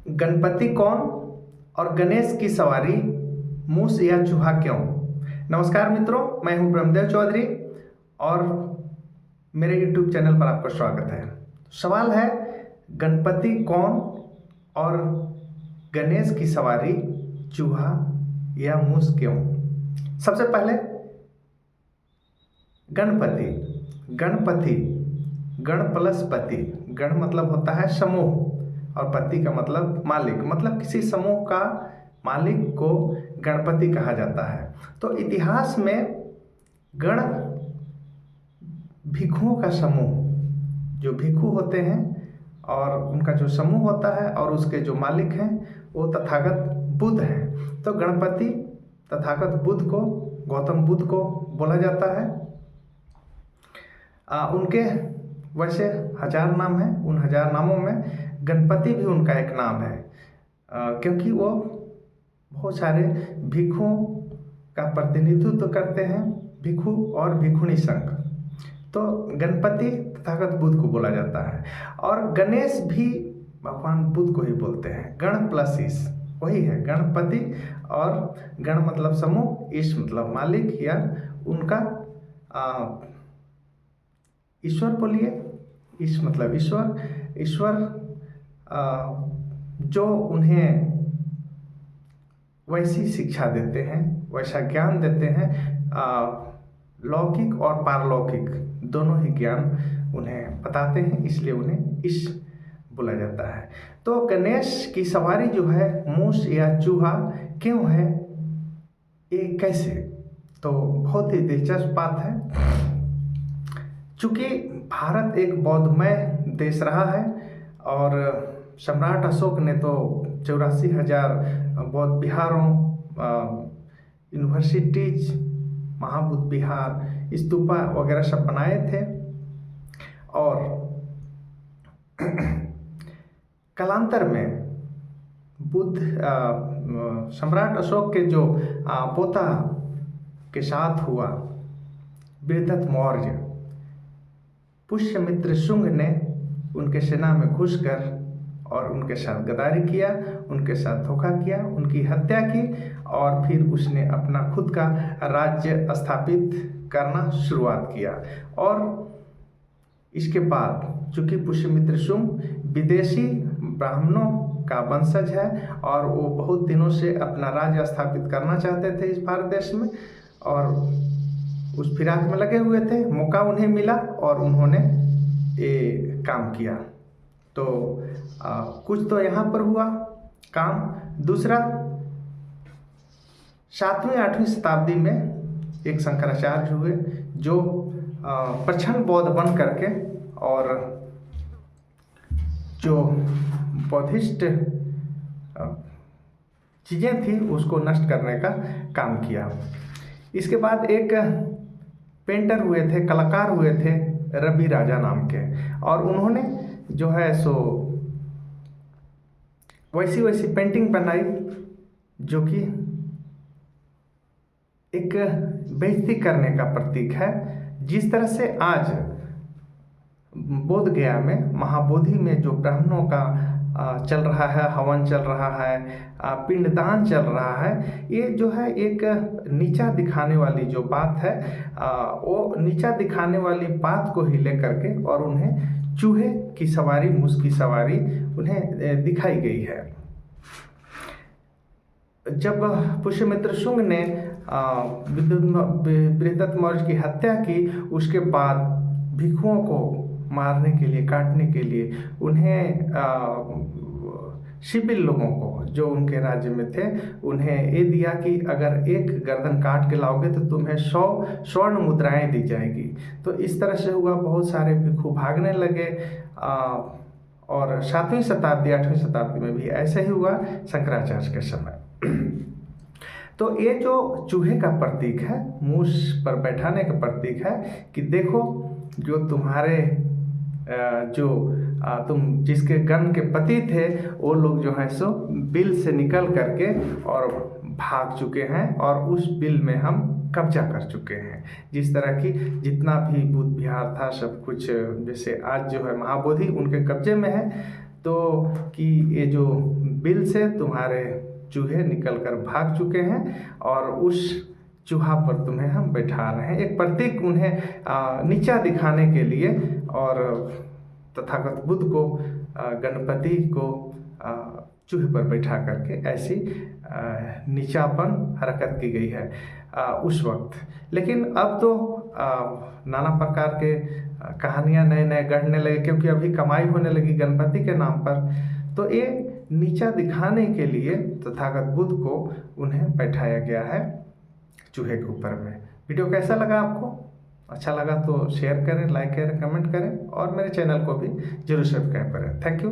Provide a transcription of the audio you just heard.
गणपति कौन और गणेश की सवारी मूस या चूहा क्यों। नमस्कार मित्रों, मैं हूं ब्रह्मदेव चौधरी और मेरे YouTube चैनल पर आपका स्वागत है। सवाल है, गणपति कौन और गणेश की सवारी चूहा या मूस क्यों। सबसे पहले गणपति गण प्लस पति। गण मतलब होता है समूह और पति का मतलब मालिक, मतलब किसी समूह का मालिक को गणपति कहा जाता है। तो इतिहास में गण भिक्षुओं का समूह, जो भिक्षु होते हैं और उनका जो समूह होता है और उसके जो मालिक हैं वो तथागत बुद्ध हैं। तो गणपति तथागत बुद्ध को, गौतम बुद्ध को बोला जाता है। उनके वैसे 1000 नाम हैं, उन 1000 नामों में गणपति भी उनका एक नाम है, क्योंकि वो बहुत सारे भिक्षुओं का प्रतिनिधित्व करते हैं, भिक्षु और भिक्षुणी संघ। तो गणपति तथागत बुद्ध को बोला जाता है और गणेश भी भगवान बुद्ध को ही बोलते हैं। गण प्लस ईश वही है गणपति, और गण मतलब समूह, ईश मतलब मालिक या उनका ईश्वर बोलिए। ईश मतलब ईश्वर जो उन्हें वैसी शिक्षा देते हैं, वैसा ज्ञान देते हैं, लौकिक और पारलौकिक दोनों ही ज्ञान उन्हें बताते हैं, इसलिए उन्हें ईश बोला जाता है। तो गणेश की सवारी जो है मूस या चूहा क्यों है, ये कैसे, तो बहुत ही दिलचस्प बात है। चूँकि भारत एक बौद्धमय देश रहा है और सम्राट अशोक ने तो 84,000 बौद्ध विहारों, यूनिवर्सिटीज, महाबुद्ध विहार, स्तूपा वगैरह सब बनाए थे। और कालांतर में बुद्ध सम्राट अशोक के जो पोता के साथ हुआ, बृहदत्त मौर्य, पुष्यमित्र शुंग ने उनके सेना में घुसकर और उनके साथ गद्दारी किया, उनके साथ धोखा किया, उनकी हत्या की और फिर उसने अपना खुद का राज्य स्थापित करना शुरुआत किया। और इसके बाद चूँकि पुष्यमित्र शुंग विदेशी ब्राह्मणों का वंशज है और वो बहुत दिनों से अपना राज्य स्थापित करना चाहते थे इस भारत देश में, और उस फिराक में लगे हुए थे। मौका उन्हें मिला और उन्होंने ये काम किया। तो कुछ तो यहाँ पर हुआ काम। दूसरा, 7वीं-8वीं शताब्दी में एक शंकराचार्य हुए जो प्रचंड बौद्ध बन करके और जो बौद्धिस्ट चीज़ें थी उसको नष्ट करने का काम किया। इसके बाद एक पेंटर हुए थे, कलाकार हुए थे रवि राजा नाम के, और उन्होंने जो है सो वैसी पेंटिंग बनाई जो कि एक बेइज्जती करने का प्रतीक है। जिस तरह से आज बोध गया में, महाबोधि में जो ब्राह्मणों का चल रहा है, हवन चल रहा है, पिंडदान चल रहा है, ये जो है एक नीचा दिखाने वाली जो बात है, वो नीचा दिखाने वाली बात को ही लेकर के और उन्हें चूहे की सवारी, मूस की सवारी उन्हें दिखाई गई है। जब पुष्यमित्र शुंग ने बृहदत्त मौर्य की हत्या की, उसके बाद भिक्षुओं को मारने के लिए, काटने के लिए उन्हें सिविल लोगों को जो उनके राज्य में थे उन्हें ये दिया कि अगर एक गर्दन काट के लाओगे तो तुम्हें 100 स्वर्ण मुद्राएं दी जाएगी। तो इस तरह से हुआ, बहुत सारे भिक्षु भागने लगे। और 7वीं शताब्दी 8वीं शताब्दी में भी ऐसे ही हुआ शंकराचार्य के समय। तो ये जो चूहे का प्रतीक है, मूस पर बैठाने का प्रतीक है कि देखो, जो तुम्हारे तुम जिसके गण के पति थे वो लोग जो है सो बिल से निकल करके और भाग चुके हैं और उस बिल में हम कब्जा कर चुके हैं। जिस तरह की जितना भी बुद्ध विहार था सब कुछ, जैसे आज जो है महाबोधि उनके कब्जे में है, तो कि ये जो बिल से तुम्हारे चूहे निकल कर भाग चुके हैं और उस चूहा पर तुम्हें हम बैठा रहे हैं। एक प्रतीक उन्हें नीचा दिखाने के लिए और तथागत बुद्ध को गणपति को चूहे पर बैठा करके ऐसी नीचापन हरकत की गई है उस वक्त। लेकिन अब तो नाना प्रकार के कहानियाँ नए नए गढ़ने लगे, क्योंकि अभी कमाई होने लगी गणपति के नाम पर। तो ये नीचा दिखाने के लिए तथागत बुद्ध को उन्हें बैठाया गया है चूहे के ऊपर में। वीडियो कैसा लगा आपको? अच्छा लगा तो शेयर करें, लाइक करें, कमेंट करें और मेरे चैनल को भी जरूर सब्सक्राइब करें। Thank you.